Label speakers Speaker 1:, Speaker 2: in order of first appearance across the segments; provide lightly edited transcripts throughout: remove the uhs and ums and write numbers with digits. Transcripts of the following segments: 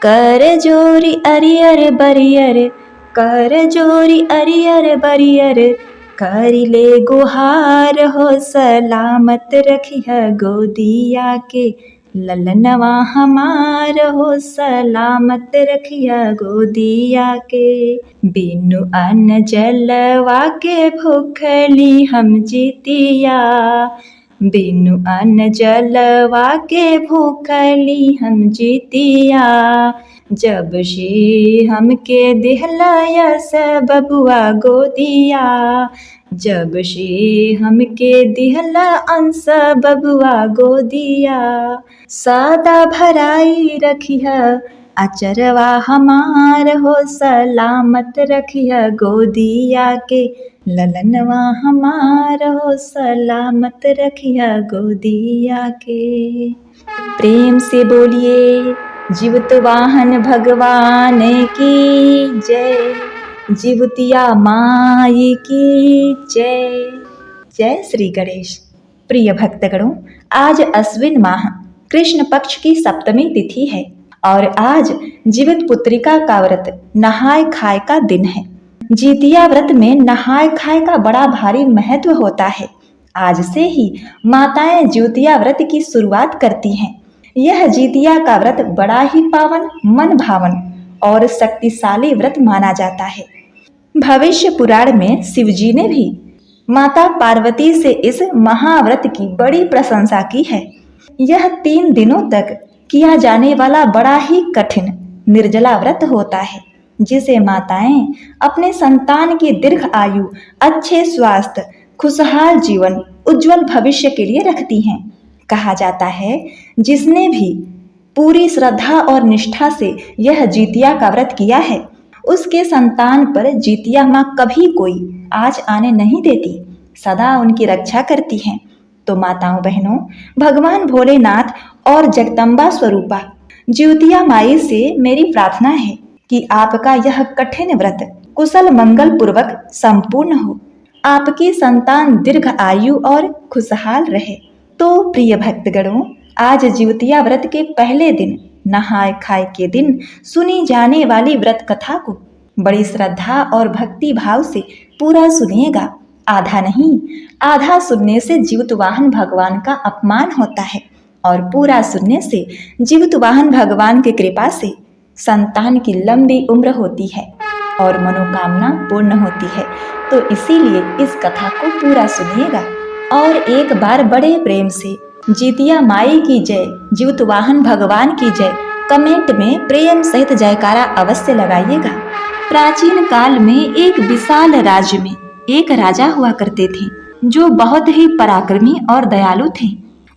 Speaker 1: कर जोरी arrear barrier, कर जोरी अरियर बरियर, करिले गुहार हो सलामत रखिह गोदिया के ललनवा हमार हो सलामत रखिया गोदिया के। बिनु अन्न जलवा के भूखली हम जीतिया, बिनु अन्न जलवा के भूखली हम जीतिया। जब से हमके दिहलायस बबुआ गोदिया, जब से हमके दिहला अंस बबुआ गोदिया। सादा भराई रखिह अचरवा हमार हो सलामत रखिह गोदिया के ललनवा हमार हो सलामत रखिया गोदिया के। प्रेम से बोलिए जीवित वाहन भगवान की जय, जीवतिया माई की जय। जय श्री गणेश। प्रिय भक्तगणों, आज अश्विन माह कृष्ण पक्ष की सप्तमी तिथि है और आज जीवित पुत्रिका का व्रत नहाय खाए का दिन है। जीतिया व्रत में नहाय खाए का बड़ा भारी महत्व होता है। आज से ही माताएं जीतिया व्रत की शुरुआत करती हैं। यह जीतिया का व्रत बड़ा ही पावन, मन भावन और शक्तिशाली व्रत माना जाता है। भविष्य पुराण में शिवजी ने भी माता पार्वती से इस महाव्रत की बड़ी प्रशंसा की है। यह 3 दिनों तक किया जाने वाला बड़ा ही कठिन निर्जला व्रत होता है, जिसे माताएं अपने संतान की दीर्घ आयु, अच्छे स्वास्थ्य, खुशहाल जीवन, उज्जवल भविष्य के लिए रखती हैं। कहा जाता है जिसने भी पूरी श्रद्धा और निष्ठा से यह जीतिया का व्रत किया है, उसके संतान पर जीतिया माँ कभी कोई आँच आने नहीं देती, सदा उनकी रक्षा करती हैं। तो माताओं बहनों, भगवान भोलेनाथ और जगदम्बा स्वरूपा जीतिया माई से मेरी प्रार्थना है कि आपका यह कठिन व्रत कुशल मंगल पूर्वक संपूर्ण हो, आपकी संतान दीर्घ आयु और खुशहाल रहे। तो प्रिय भक्तगणों, आज जीतिया व्रत के पहले दिन नहाय खाए के दिन सुनी जाने वाली व्रत कथा को बड़ी श्रद्धा और भक्ति भाव से पूरा सुनिएगा। आधा नहीं, आधा सुनने से जीवित वाहन भगवान का अपमान होता है और पूरा सुनने से जीवित वाहन भगवान की कृपा से संतान की लंबी उम्र होती है और मनोकामना पूर्ण होती है। तो इसीलिए इस कथा को पूरा सुनिएगा और एक बार बड़े प्रेम से जीतिया माई की जय, जीवित वाहन भगवान की जय कमेंट में प्रेम सहित जयकारा अवश्य लगाइएगा। प्राचीन काल में एक विशाल राज्य में एक राजा हुआ करते थे, जो बहुत ही पराक्रमी और दयालु थे।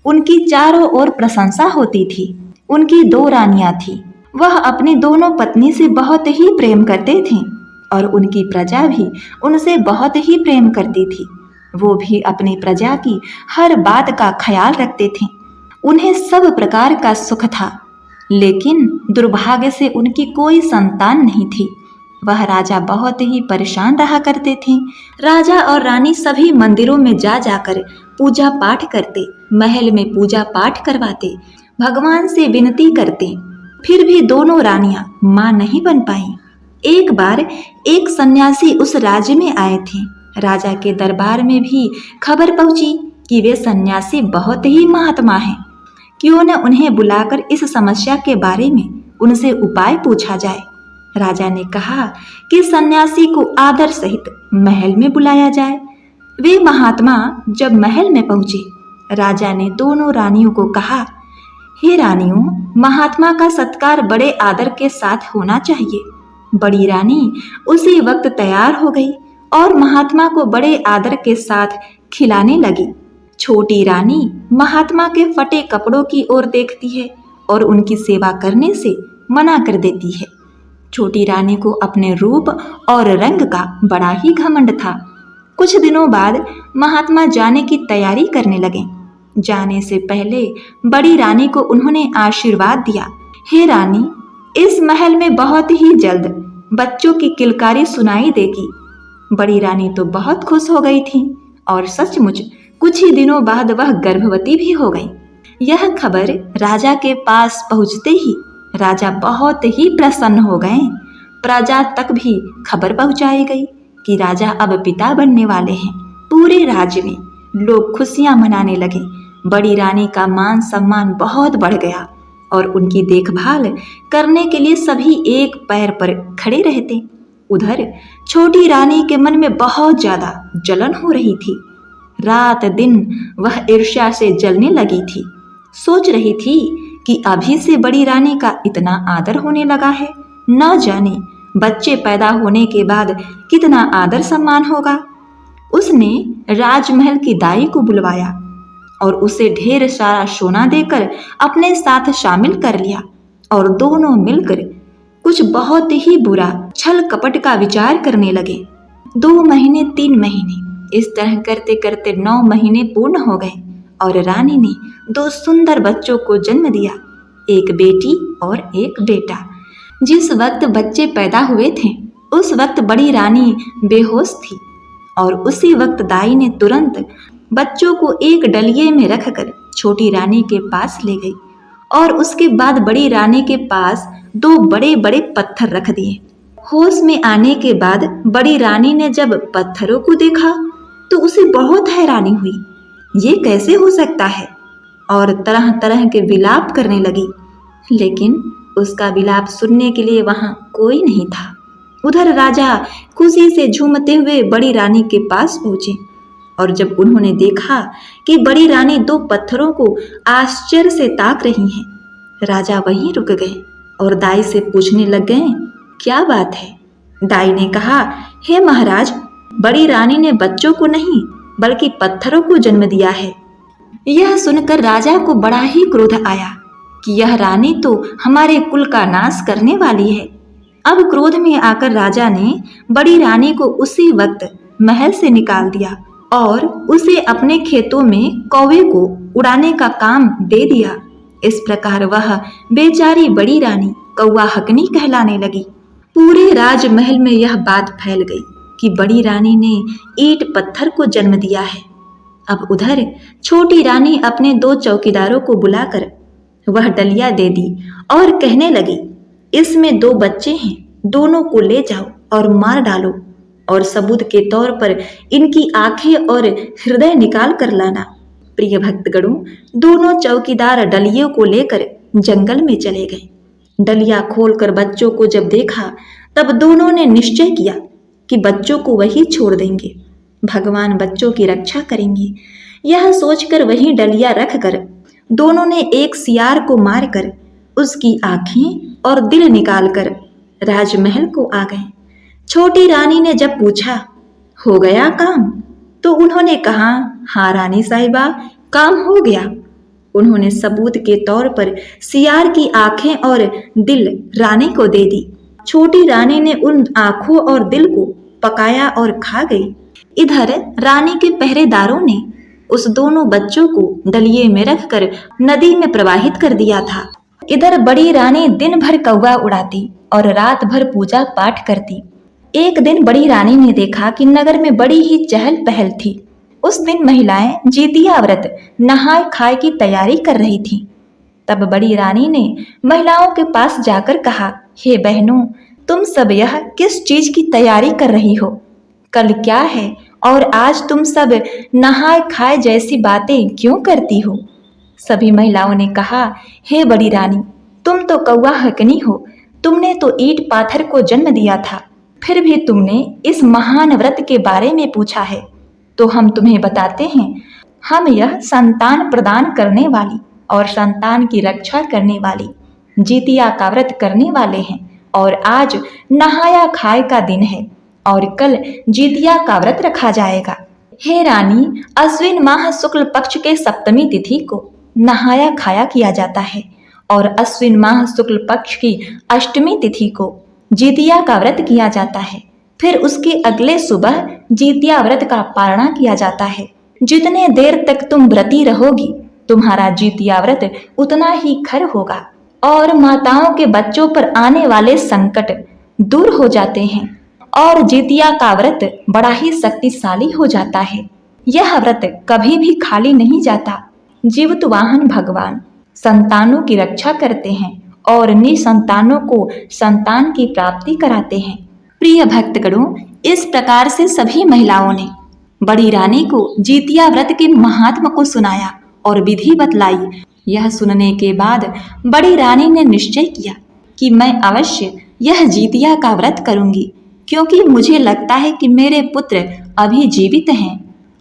Speaker 1: उनकी चारों ओर प्रशंसा होती थी। उनकी 2 रानियां थी। वह अपनी दोनों पत्नी से बहुत ही प्रेम करते थे और उनकी प्रजा भी उनसे बहुत ही प्रेम करती थी। वो भी अपनी प्रजा की हर बात का ख्याल रखते थे। उन्हें सब प्रकार का सुख था, लेकिन दुर्भाग्य से उनकी कोई संतान नहीं थी। वह राजा बहुत ही परेशान रहा करते थे। राजा और रानी सभी मंदिरों में जा जाकर पूजा पाठ करते, महल में पूजा पाठ करवाते, भगवान से विनती करते, फिर भी दोनों रानियां मां नहीं बन पाईं। एक बार एक सन्यासी उस राज्य में आए थे। राजा के दरबार में भी खबर पहुंची कि वे सन्यासी बहुत ही महात्मा हैं। क्यों न उन्हें बुलाकर इस समस्या के बारे में उनसे उपाय पूछा जाए। राजा ने कहा कि सन्यासी को आदर सहित महल में बुलाया जाए। वे महात्मा जब महल में पहुंचे, राजा ने दोनों रानियों को कहा, हे रानियों, महात्मा का सत्कार बड़े आदर के साथ होना चाहिए। बड़ी रानी उसी वक्त तैयार हो गई और महात्मा को बड़े आदर के साथ खिलाने लगी। छोटी रानी महात्मा के फटे कपड़ों की ओर देखती है और उनकी सेवा करने से मना कर देती है। छोटी रानी को अपने रूप और रंग का बड़ा ही घमंड था। कुछ दिनों बाद महात्मा जाने की तैयारी करने लगे। जाने से पहले बड़ी रानी को उन्होंने आशीर्वाद दिया, हे रानी, इस महल में बहुत ही जल्द बच्चों की किलकारी सुनाई देगी। बड़ी रानी तो बहुत खुश हो गई थी और सचमुच कुछ ही दिनों बाद वह गर्भवती भी हो गई। यह खबर राजा के पास पहुंचते ही राजा बहुत ही प्रसन्न हो गए। प्रजा तक भी खबर पहुंचाई गई कि राजा अब पिता बनने वाले हैं। पूरे राज्य में लोग खुशियां मनाने लगे। बड़ी रानी का मान सम्मान बहुत बढ़ गया और उनकी देखभाल करने के लिए सभी एक पैर पर खड़े रहते। उधर छोटी रानी के मन में बहुत ज्यादा जलन हो रही थी। रात दिन वह ईर्ष्या से जलने लगी थी। सोच रही थी कि अभी से बड़ी रानी का इतना आदर होने लगा है, न जाने बच्चे पैदा होने के बाद कितना आदर सम्मान होगा। उसने राजमहल की दाई को बुलवाया और उसे ढेर सारा सोना देकर अपने साथ शामिल कर लिया और दोनों मिलकर कुछ बहुत ही बुरा छल कपट का विचार करने लगे। 2 महीने 3 महीने इस तरह करते करते 9 महीने पूर्ण हो गए और रानी ने 2 सुंदर बच्चों को जन्म दिया, एक बेटी और एक बेटा। जिस वक्त बच्चे पैदा हुए थे उस वक्त बड़ी रानी बेहोश थी और उसी वक्त दाई ने तुरंत बच्चों को एक डलिये में रखकर छोटी रानी के पास ले गई और उसके बाद बड़ी रानी के पास 2 बड़े बड़े पत्थर रख दिए। होश में आने के बाद बड़ी रानी ने जब पत्थरों को देखा तो उसे बहुत हैरानी हुई, ये कैसे हो सकता है, और तरह तरह के विलाप करने लगी। लेकिन उसका विलाप सुनने के लिए वहां कोई नहीं था। उधर राजा खुशी से झूमते हुए बड़ी रानी के पास पहुंचे और जब उन्होंने देखा कि बड़ी रानी 2 पत्थरों को आश्चर्य से ताक रही हैं, राजा वहीं रुक गए और दाई से पूछने लग गए, क्या बात है? दाई ने कहा, हे महाराज, बड़ी रानी ने बच्चों को नहीं बल्कि पत्थरों को जन्म दिया है। यह सुनकर राजा को बड़ा ही क्रोध आया कि यह रानी तो हमारे कुल का नाश करने वाली है। अब क्रोध में आकर राजा ने बड़ी रानी को उसी वक्त महल से निकाल दिया और उसे अपने खेतों में कौवे को उड़ाने का काम दे दिया। इस प्रकार वह बेचारी बड़ी रानी कौवा हकनी कहलाने लगी। पूरे राजमहल में यह बात फैल गई कि बड़ी रानी ने ईंट पत्थर को जन्म दिया है। अब उधर छोटी रानी अपने 2 चौकीदारों को बुलाकर वह डलिया दे दी और कहने लगी, इसमें 2 बच्चे हैं, दोनों को ले जाओ और मार डालो और सबूत के तौर पर इनकी आंखें और हृदय निकाल कर लाना। प्रिय भक्तगणों, दोनों चौकीदार डलियों को लेकर जंगल में चले गए। डलिया खोलकर बच्चों को जब देखा तब दोनों ने निश्चय किया कि बच्चों को वही छोड़ देंगे, भगवान बच्चों की रक्षा करेंगे। यह सोचकर वही डलिया रखकर दोनों ने एक सियार को मारकर उसकी आंखें और दिल निकालकर राजमहल को आ गए। छोटी रानी ने जब पूछा, हो गया काम? तो उन्होंने कहा, हाँ रानी साहिबा, काम हो गया। उन्होंने सबूत के तौर पर सियार की आंखें और दिल रानी को दे दी। छोटी रानी ने उन आंखों और दिल को पकाया और खा गई। इधर रानी के पहरेदारों ने उस दोनों बच्चों को डलिये में रखकर नदी में प्रवाहित कर दिया था। इधर बड़ी रानी दिन भर कौवा उड़ाती और रात भर पूजा पाठ करती। एक दिन बड़ी रानी ने देखा कि नगर में बड़ी ही चहल पहल थी। उस दिन महिलाएं जीतिया व्रत नहाय खाए की तैयारी कर रही थीं। तब बड़ी रानी ने महिलाओं के पास जाकर कहा, हे बहनों, तुम सब यह किस चीज की तैयारी कर रही हो? कल क्या है और आज तुम सब नहाय खाए जैसी बातें क्यों करती हो? सभी महिलाओं ने कहा, हे बड़ी रानी, तुम तो कौवा हकनी हो, तुमने तो ईंट पाथर को जन्म दिया था, फिर भी तुमने इस महान व्रत के बारे में पूछा है, तो हम तुम्हें बताते हैं। हम यह संतान प्रदान करने वाली और संतान की रक्षा करने वाली जीतिया का व्रत करने वाले हैं और आज नहाया खाए का दिन है और कल जीतिया का व्रत रखा जाएगा। हे रानी, अश्विन माह शुक्ल पक्ष के सप्तमी तिथि को नहाया खाया किया जाता है और अश्विन माह शुक्ल पक्ष की अष्टमी तिथि को जीतिया का व्रत किया जाता है। फिर उसके अगले सुबह जीतिया व्रत का पारणा किया जाता है। जितने देर तक तुम व्रती रहोगी, तुम्हारा जीतिया व्रत उतना ही खर होगा और माताओं के बच्चों पर आने वाले संकट दूर हो जाते हैं और जीतिया का व्रत बड़ा ही शक्तिशाली हो जाता है। यह व्रत कभी भी खाली नहीं जाता। जीवित वाहन भगवान संतानों की रक्षा करते हैं और निसंतानों को संतान की प्राप्ति कराते हैं। प्रिय भक्तगणों, इस प्रकार से सभी महिलाओं ने बड़ी रानी को जीतिया व्रत के महात्म को सुनाया और विधि बतलाई। यह सुनने के बाद बड़ी रानी ने निश्चय किया कि मैं अवश्य यह जीतिया का व्रत करूंगी, क्योंकि मुझे लगता है कि मेरे पुत्र अभी जीवित हैं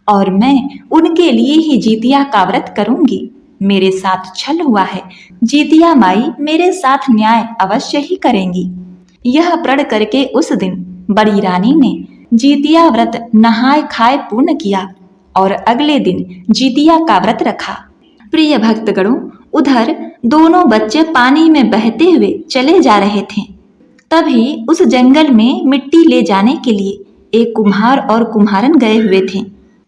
Speaker 1: और मैं उनके लिए ही जीतिया का व्रत करूंगी। मेरे साथ छल हुआ है, जीतिया माई मेरे साथ न्याय अवश्य ही करेंगी। यह प्रण करके उस दिन बड़ी रानी ने जीतिया व्रत नहाय खाए पूर्ण किया और अगले दिन जीतिया का व्रत रखा। प्रिय भक्तगणों, उधर दोनों बच्चे पानी में बहते हुए चले जा रहे थे। तभी उस जंगल में मिट्टी ले जाने के लिए एक कुम्हार और कुम्हारन गए हुए थे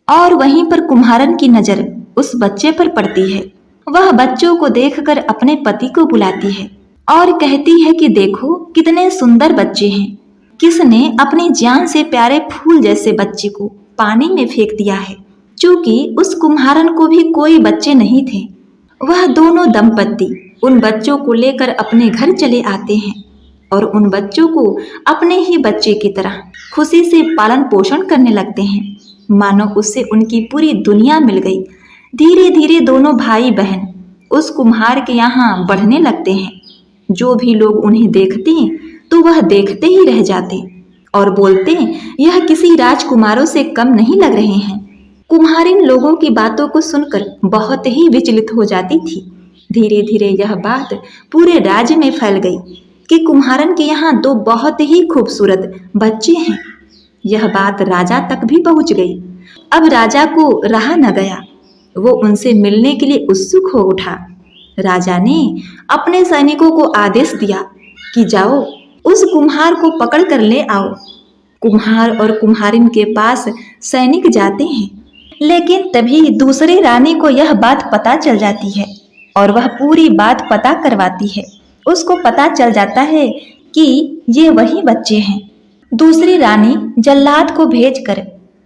Speaker 1: और वहीं पर कुम्हारन की नजर उस बच्चे पर पड़ती है। वह बच्चों को देखकर अपने पति को बुलाती है और कहती है कि देखो कितने सुंदर बच्चे हैं, किसने अपनी जान से प्यारे फूल जैसे बच्चे को पानी में फेंक दिया है। चूंकि उस कुम्हारन को भी कोई बच्चे नहीं थे, वह दोनों दंपत्ति उन बच्चों को लेकर अपने घर चले आते हैं और उन बच्चों को अपने ही बच्चे की तरह खुशी से पालन पोषण करने लगते हैं, मानो उससे उनकी पूरी दुनिया मिल गई। धीरे धीरे दोनों भाई बहन उस कुम्हार के यहाँ बढ़ने लगते हैं। जो भी लोग उन्हें देखते हैं तो वह देखते ही रह जाते और बोलते यह किसी राजकुमारों से कम नहीं लग रहे हैं। कुम्हारिन लोगों की बातों को सुनकर बहुत ही विचलित हो जाती थी। धीरे धीरे यह बात पूरे राज्य में फैल गई कि कुम्हारन के यहाँ दो बहुत ही खूबसूरत बच्चे हैं। यह बात राजा तक भी पहुंच गई। अब राजा को रहा न गया, वो उनसे मिलने के लिए उत्सुक हो उठा। राजा ने अपने सैनिकों को आदेश दिया कि जाओ उस कुम्हार को पकड़ कर ले आओ। कुम्हार और कुम्हारिन के पास सैनिक जाते हैं, लेकिन तभी दूसरी रानी को यह बात पता चल जाती है और वह पूरी बात पता करवाती है। उसको पता चल जाता है कि ये वही बच्चे हैं। दूसरी रानी जल्लाद को भेजकर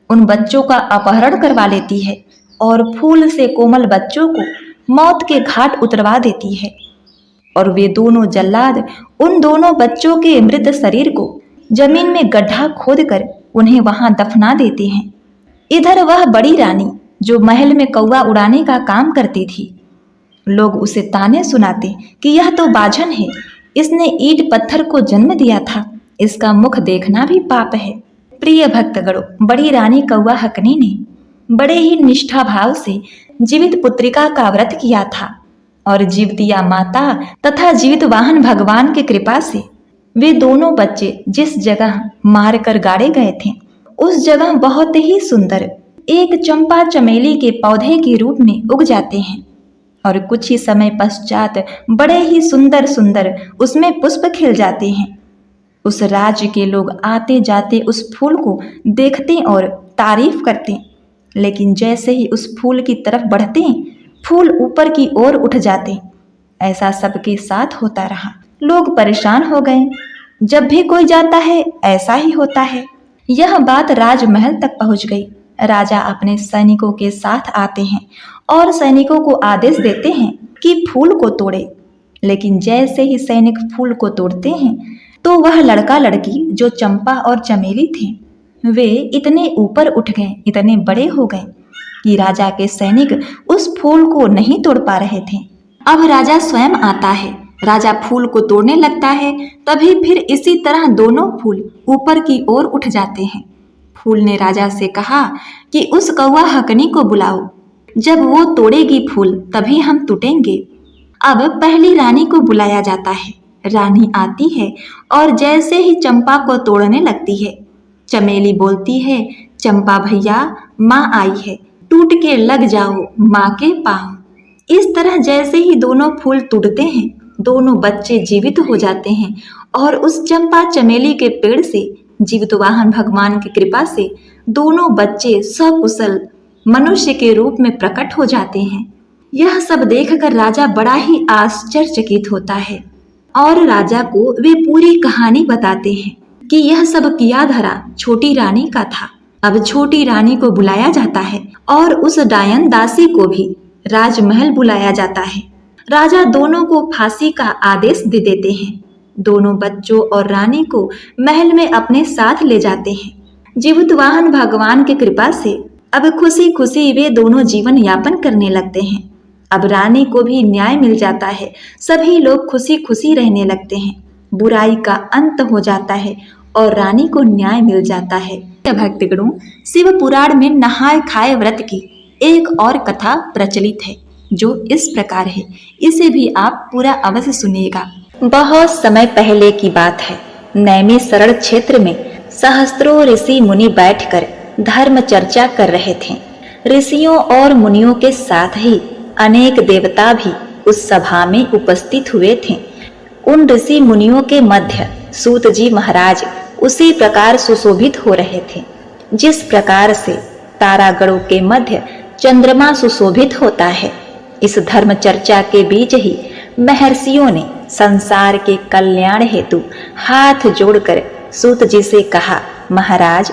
Speaker 1: उन बच्चों का अपहरण करवा लेती है और फूल से कोमल बच्चों को मौत के घाट उतरवा देती है और वे दोनों जल्लाद उन दोनों बच्चों के मृत शरीर को जमीन में गड्ढा खोदकर उन्हें वहां दफना देते हैं। इधर वह बड़ी रानी जो महल में कौवा उड़ाने का काम करती थी, लोग उसे ताने सुनाते कि यह तो बाझन है, इसने ईंट पत्थर को जन्म दिया था, इसका मुख देखना भी पाप है। प्रिय भक्तगणों, बड़ी रानी कौवा हकनी ने बड़े ही निष्ठा भाव से जीवित पुत्रिका का व्रत किया था और जीवतिया माता तथा जीवित वाहन भगवान की कृपा से वे दोनों बच्चे जिस जगह मार कर गाड़े गए थे उस जगह बहुत ही सुंदर एक चंपा चमेली के पौधे के रूप में उग जाते हैं और कुछ ही समय पश्चात बड़े ही सुंदर सुंदर उसमें पुष्प खिल जाते हैं। उस राज्य के लोग आते जाते उस फूल को देखते और तारीफ करते, लेकिन जैसे ही उस फूल की तरफ बढ़ते फूल ऊपर की ओर उठ जाते। ऐसा सबके साथ होता रहा। लोग परेशान हो गए, जब भी कोई जाता है ऐसा ही होता है। यह बात राजमहल तक पहुंच गई। राजा अपने सैनिकों के साथ आते हैं और सैनिकों को आदेश देते हैं कि फूल को तोड़े, लेकिन जैसे ही सैनिक फूल को तोड़ते हैं तो वह लड़का लड़की जो चंपा और चमेली थे वे इतने ऊपर उठ गए, इतने बड़े हो गए कि राजा के सैनिक उस फूल को नहीं तोड़ पा रहे थे। अब राजा स्वयं आता है, राजा फूल को तोड़ने लगता है, तभी फिर इसी तरह दोनों फूल ऊपर की ओर उठ जाते हैं। फूल ने राजा से कहा कि उस कौवा हकनी को बुलाओ, जब वो तोड़ेगी फूल तभी हम टूटेंगे। अब पहली रानी को बुलाया जाता है। रानी आती है और जैसे ही चंपा को तोड़ने लगती है, चमेली बोलती है, चंपा भैया माँ आई है, टूट के लग जाओ माँ के पाँव। इस तरह जैसे ही दोनों फूल टूटते हैं दोनों बच्चे जीवित हो जाते हैं और उस चंपा चमेली के पेड़ से जीवित वाहन भगवान की कृपा से दोनों बच्चे सकुशल मनुष्य के रूप में प्रकट हो जाते हैं। यह सब देखकर राजा बड़ा ही आश्चर्यचकित होता है और राजा को वे पूरी कहानी बताते हैं कि यह सब किया धरा छोटी रानी का था। अब छोटी रानी को बुलाया जाता है और उस डायन दासी को भी राजमहल बुलाया जाता है। राजा दोनों को फांसी का आदेश दे देते हैं। दोनों बच्चों और रानी को महल में अपने साथ ले जाते हैं। जीवतवाहन भगवान की कृपा से अब खुशी खुशी वे दोनों जीवन यापन करने लगते हैं। अब रानी को भी न्याय मिल जाता है। सभी लोग खुशी खुशी रहने लगते हैं। बुराई का अंत हो जाता है और रानी को न्याय मिल जाता है। भक्तगणों, शिव पुराण में नहाय खाए व्रत की एक और कथा प्रचलित है जो इस प्रकार है। इसे भी आप पूरा अवश्य सुनिएगा। बहुत समय पहले की बात है। नैमिषारण्य क्षेत्र में सहस्त्रों ऋषि मुनि बैठकर धर्म चर्चा कर रहे थे। ऋषियों और मुनियों के साथ ही अनेक देवता भी उस सभा में उपस्थित हुए थे। उन ऋषि मुनियों के मध्य सूत जी महाराज उसी प्रकार सुशोभित हो रहे थे जिस प्रकार से तारागणों के मध्य चंद्रमा सुशोभित होता है। इस धर्म चर्चा के बीच ही महर्षियों ने संसार के कल्याण हेतु हाथ जोड़कर सूत जी से कहा, महाराज,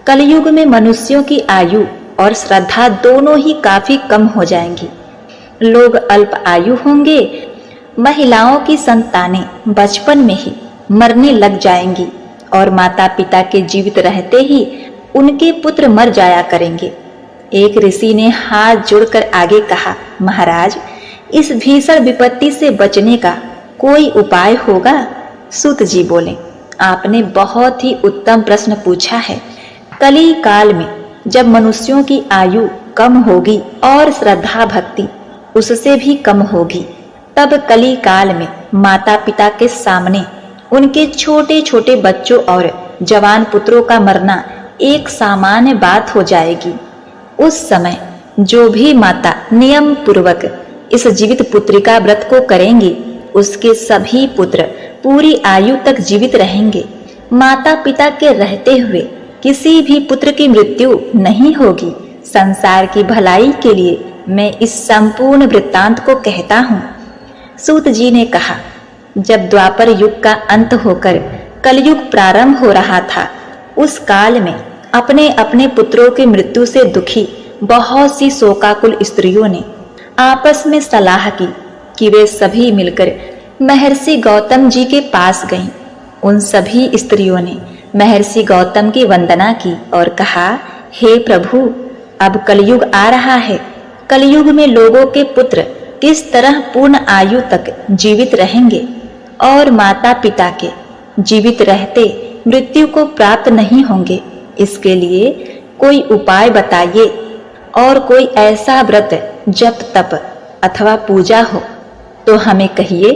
Speaker 1: कलयुग में मनुष्यों की आयु और श्रद्धा दोनों ही काफी कम हो जाएंगी। लोग अल्प आयु होंगे। महिलाओं की संतानें बचपन में ही मरने लग जाएंगी और माता पिता के जीवित रहते ही उनके पुत्र मर जाया करेंगे। एक ऋषि ने हाथ जोड़कर आगे कहा, महाराज, इस भीषण विपत्ति से बचने का कोई उपाय होगा? सूत जी बोले, आपने बहुत ही उत्तम प्रश्न पूछा है। कली काल में जब मनुष्यों की आयु कम होगी और श्रद्धा भक्ति उससे भी कम होगी, तब कली काल में माता पिता के सामने उनके छोटे छोटे बच्चों और जवान पुत्रों का मरना एक सामान्य बात हो जाएगी। उस समय जो भी माता नियम पूर्वक इस जीवित पुत्रिका व्रत को करेंगी, उसके सभी पुत्र पूरी आयु तक जीवित रहेंगे। माता पिता के रहते हुए किसी भी पुत्र की मृत्यु नहीं होगी। संसार की भलाई के लिए मैं इस संपूर्ण वृत्तांत को कहता हूँ। सूत जी ने कहा, जब द्वापर युग का अंत होकर कलयुग प्रारंभ हो रहा था, उस काल में अपने अपने पुत्रों की मृत्यु से दुखी बहुत सी शोकाकुल स्त्रियों ने आपस में सलाह की कि वे सभी मिलकर महर्षि गौतम जी के पास गईं। उन सभी स्त्रियों ने महर्षि गौतम की वंदना की और कहा, हे प्रभु, अब कलयुग आ रहा है। कलयुग में लोगों के पुत्र किस तरह पूर्ण आयु तक जीवित रहेंगे और माता पिता के जीवित रहते मृत्यु को प्राप्त नहीं होंगे। इसके लिए कोई उपाय बताइए और कोई ऐसा व्रत, जप, तप अथवा पूजा हो तो हमें कहिए।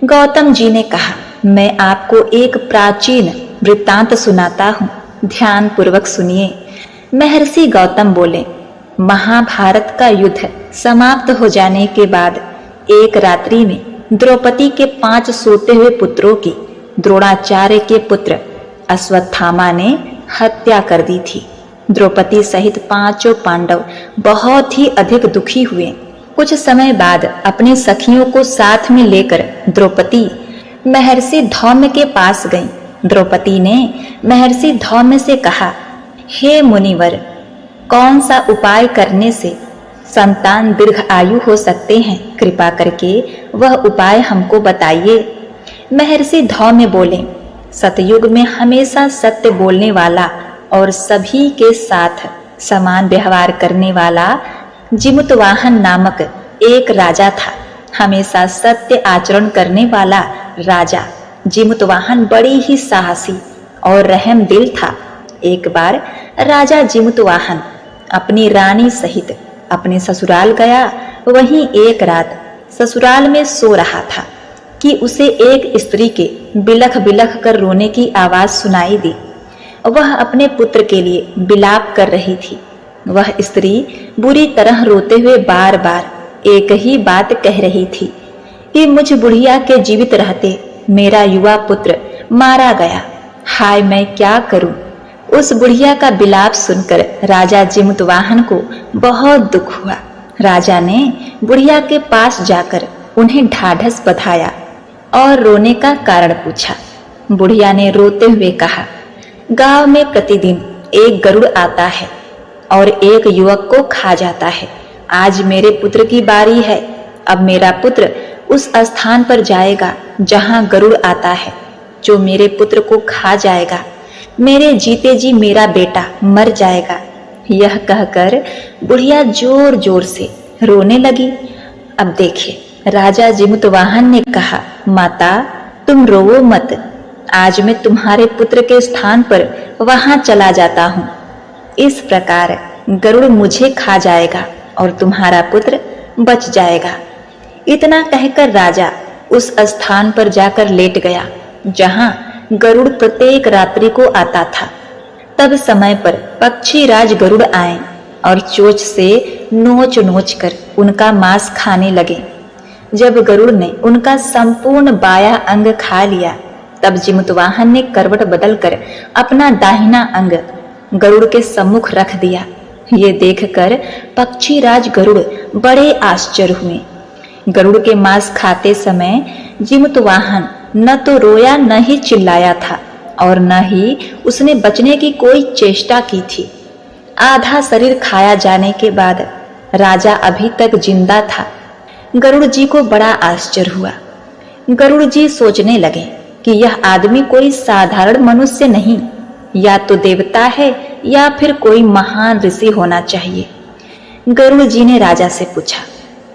Speaker 1: गौतम जी ने कहा, मैं आपको एक प्राचीन वृत्तांत सुनाता हूँ, ध्यान पूर्वक सुनिए। महर्षि गौतम बोले, महाभारत का युद्ध समाप्त हो जाने के बाद एक रात्रि में द्रौपदी के 5 सोते हुए पुत्रों की द्रोणाचार्य के पुत्र अश्वत्थामा ने हत्या कर दी थी। द्रौपदी सहित 5 पांडव बहुत ही अधिक दुखी हुए। कुछ समय बाद अपनी सखियों को साथ में लेकर द्रौपदी महर्षि धौम्य के पास गईं। द्रौपदी ने महर्षि धौम्य से कहा, हे मुनिवर, कौन सा उपाय करने से संतान दीर्घ आयु हो सकते हैं? कृपा करके वह उपाय हमको बताइए। महर्षि धौम्य बोले, सतयुग में हमेशा सत्य बोलने वाला और सभी के साथ समान व्यवहार करने वाला जीमूतवाहन नामक एक राजा था। हमेशा सत्य आचरण करने वाला राजा जीमूतवाहन बड़ी ही साहसी और रहम दिल था। एक बार राजा जीमूतवाहन अपनी रानी सहित अपने ससुराल गया। वहीं एक रात ससुराल में सो रहा था कि उसे एक स्त्री के बिलख बिलख कर रोने की आवाज सुनाई दी। वह अपने पुत्र के लिए विलाप कर रही थी। वह स्त्री बुरी तरह रोते हुए बार बार एक ही बात कह रही थी कि मुझ बुढ़िया के जीवित रहते मेरा युवा पुत्र मारा गया। हाय, मैं क्या करूं? उस बुढ़िया का विलाप सुनकर राजा जीमूतवाहन को बहुत दुख हुआ। राजा ने बुढ़िया के पास जाकर उन्हें ढाढ़स बंधाया और रोने का कारण पूछा। बुढ़िया ने रोते हुए कहा, गांव में प्रतिदिन एक गरुड़ आता है और एक युवक को खा जाता है। आज मेरे पुत्र की बारी है। अब मेरा पुत्र उस स्थान पर जाएगा जहां गरुड़ आता है, जो मेरे पुत्र को खा जाएगा। मेरे जीते जी मेरा बेटा मर जाएगा। यह कहकर बुढ़िया जोर जोर से रोने लगी। अब देखिए, राजा जिमुतवाहन ने कहा, माता तुम रोवो मत, आज मैं तुम्हारे पुत्र के स्थान पर वहां चला जाता हूँ। इस प्रकार गरुड़ मुझे खा जाएगा और तुम्हारा पुत्र बच जाएगा। इतना कहकर राजा उस स्थान पर जाकर लेट गया जहां गरुड़ प्रत्येक रात्रि को आता था। तब समय पर पक्षी राज गरुड़ आए और चोंच से नोच नोच कर उनका मांस खाने लगे। जब गरुड़ ने उनका संपूर्ण बायां अंग खा लिया, तब जिमुतवाहन ने करवट बदलकर अपना दाहिना अंग गरुड़ के सम्मुख रख दिया। ये देखकर पक्षी राज गरुड़ बड़े आश्चर्य हुए। गरुड़ के मांस खाते समय जिमुतवाहन न तो रोया न ही चिल्लाया था और न ही उसने बचने की कोई चेष्टा की थी। आधा शरीर खाया जाने के बाद राजा अभी तक जिंदा था। गरुड़ जी को बड़ा आश्चर्य हुआ। गरुड़ जी सोचने लगे कि यह आदमी कोई साधारण मनुष्य नहीं, या तो देवता है या फिर कोई महान ऋषि होना चाहिए। गरुड़ जी ने राजा से पूछा,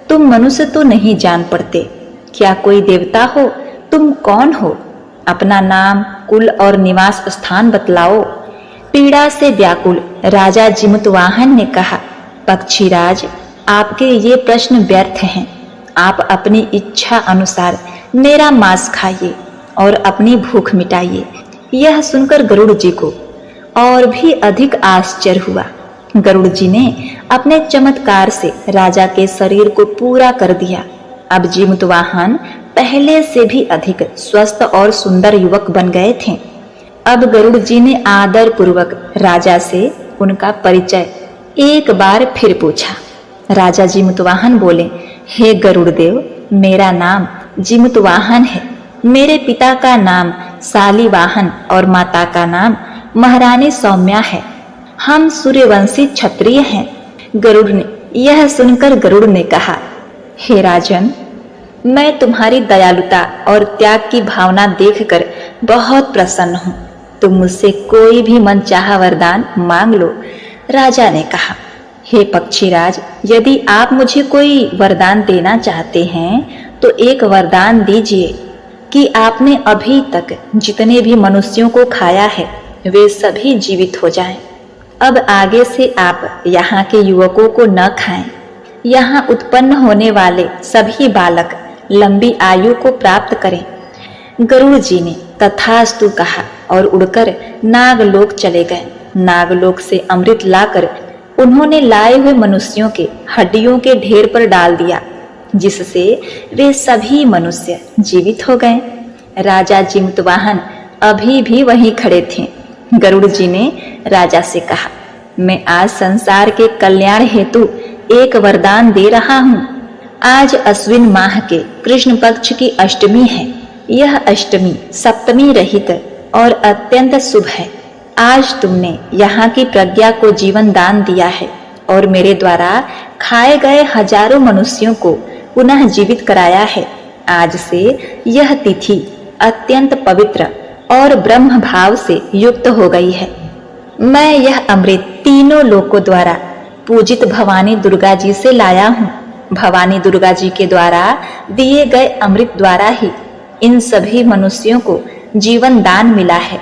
Speaker 1: तुम मनुष्य तो नहीं जान पड़ते, क्या कोई देवता हो? तुम कौन हो? अपना नाम, कुल और निवास स्थान बतलाओ। पीड़ा से व्याकुल राजा जिमुतवाहन ने कहा, पक्षीराज, आपके ये प्रश्न व्यर्थ हैं। आप अपनी इच्छा अनुसार मेरा मांस खाइए और अपनी भूख मिटाइए। यह सुनकर गरुड़ जी को और भी अधिक आश्चर्य हुआ। गरुड़ जी ने अपने चमत्कार से राजा के शरीर को पूरा कर दिया। अब जिमुतवाहन पहले से भी अधिक स्वस्थ और सुंदर युवक बन गए थे। अब गरुड़ जी ने आदर पूर्वक राजा से उनका परिचय एक बार फिर पूछा। राजा जिमुतवाहन बोले, हे गरुड़ देव, मेरा नाम जिमुतवाहन है। मेरे पिता का नाम शालिवाहन और माता का नाम महारानी सौम्या है। हम सूर्यवंशी क्षत्रिय हैं। गरुड़ ने यह सुनकर गरुड़ ने कहा, हे राजन, मैं तुम्हारी दयालुता और त्याग की भावना देखकर बहुत प्रसन्न हूँ। तुम मुझसे कोई भी मनचाहा वरदान मांग लो। राजा ने कहा, हे पक्षीराज, यदि आप मुझे कोई वरदान देना चाहते हैं तो एक वरदान दीजिए कि आपने अभी तक जितने भी मनुष्यों को खाया है वे सभी जीवित हो जाएं। अब आगे से आप यहाँ के युवकों को न खाएं। यहाँ उत्पन्न होने वाले सभी बालक लंबी आयु को प्राप्त करें। गरुड़ जी ने तथास्तु कहा और उड़कर नागलोक चले गए। नागलोक से अमृत लाकर उन्होंने लाए हुए मनुष्यों के हड्डियों के ढेर पर डाल दिया, जिससे वे सभी मनुष्य जीवित हो गए। राजा जिमुतवाहन अभी भी वहीं खड़े थे। गरुड़ जी ने राजा से कहा, मैं आज संसार के कल्याण हेतु एक वरदान दे रहा हूँ। आज अश्विन माह के कृष्ण पक्ष की अष्टमी है। यह अष्टमी सप्तमी रहित और अत्यंत शुभ है। आज तुमने यहाँ की प्रज्ञा को जीवन दान दिया है और मेरे द्वारा खाए गए हजारों मनुष्यों को पुनः जीवित कराया है। आज से यह तिथि अत्यंत पवित्र और ब्रह्म भाव से युक्त हो गई है। मैं यह अमृत तीनों लोकों द्वारा पूजित भवानी दुर्गा जी से लाया हूँ। भवानी दुर्गा जी के द्वारा दिए गए अमृत द्वारा ही इन सभी मनुष्यों को जीवन दान मिला है।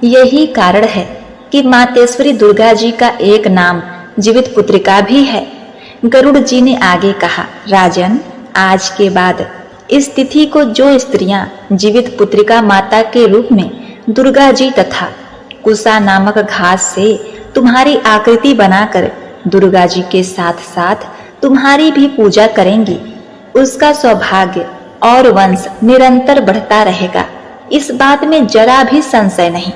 Speaker 1: यही कारण है कि मातेश्वरी दुर्गा जी का एक नाम जीवित पुत्रिका भी है। गरुड़ जी ने आगे कहा, राजन, आज के बाद इस तिथि को जो स्त्रियां जीवित पुत्रिका माता के रूप में दुर्गा जी तथा कुसा नामक घास से तुम्हारी आकृति बनाकर दुर्गा जी के साथ साथ तुम्हारी भी पूजा करेंगी, उसका सौभाग्य और वंश निरंतर बढ़ता रहेगा। इस बात में जरा भी संशय नहीं।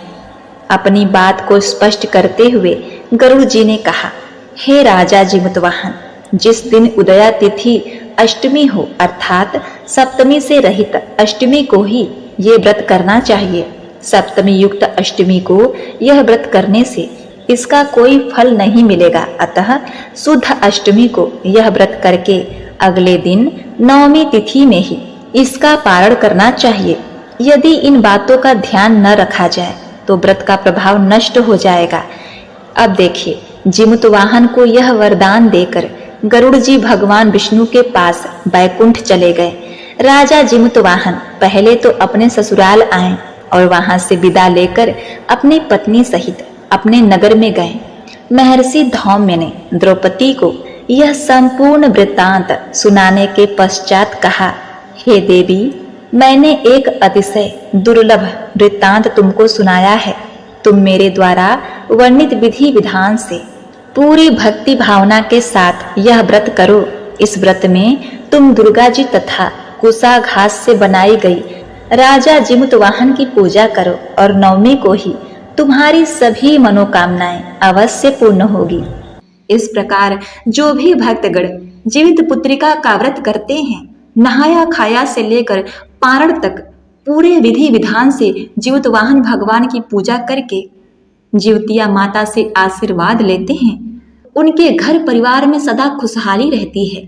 Speaker 1: अपनी बात को स्पष्ट करते हुए गरुड़ जी ने कहा, हे राजा जिमुतवाहन, जिस दिन उदया तिथि अष्टमी हो अर्थात सप्तमी से रहित अष्टमी को ही ये व्रत करना चाहिए। सप्तमी युक्त अष्टमी को यह व्रत करने से इसका कोई फल नहीं मिलेगा। अतः शुद्ध अष्टमी को यह व्रत करके अगले दिन नवमी तिथि में ही इसका पारण करना चाहिए। यदि इन बातों का ध्यान न रखा जाए तो व्रत का प्रभाव नष्ट हो जाएगा। अब देखिए, जिमुतवाहन को यह वरदान देकर गरुड़ जी भगवान विष्णु के पास बैकुंठ चले गए। राजा जिमुतवाहन पहले तो अपने ससुराल आए और वहां से विदा लेकर अपनी पत्नी सहित अपने नगर में गए। महर्षि धौम्य ने द्रौपदी को यह संपूर्ण वृत्तांत सुनाने के पश्चात कहा, हे देवी, मैंने एक अतिशय दुर्लभ वृत्तांत तुमको सुनाया है। तुम मेरे द्वारा वर्णित विधि विधान से पूरी भक्ति भावना के साथ यह व्रत करो। इस व्रत में तुम दुर्गा जी तथा कुशा घास से बनाई गई राजा जिमुतवाहन की पूजा करो और नवमी को ही तुम्हारी सभी मनोकामनाएं अवश्य पूर्ण होगी। इस प्रकार जो भी भक्तगण जीवित पुत्रिका का व्रत करते हैं, नहाया खाया से लेकर पारण तक पूरे विधि विधान से जीवितवाहन भगवान की पूजा करके जीवतिया माता से आशीर्वाद लेते हैं, उनके घर परिवार में सदा खुशहाली रहती है,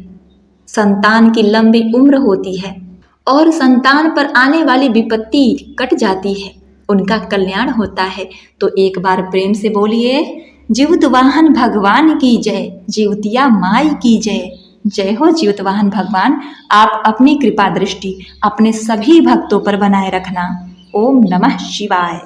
Speaker 1: संतान की लंबी उम्र होती है और संतान पर आने वाली विपत्ति कट जाती है, उनका कल्याण होता है। तो एक बार प्रेम से बोलिए, जीवितवाहन भगवान की जय, जीवतिया माई की जय। जय हो जीवितवाहन भगवान। आप अपनी कृपा दृष्टि अपने सभी भक्तों पर बनाए रखना। ओम नमः शिवाय।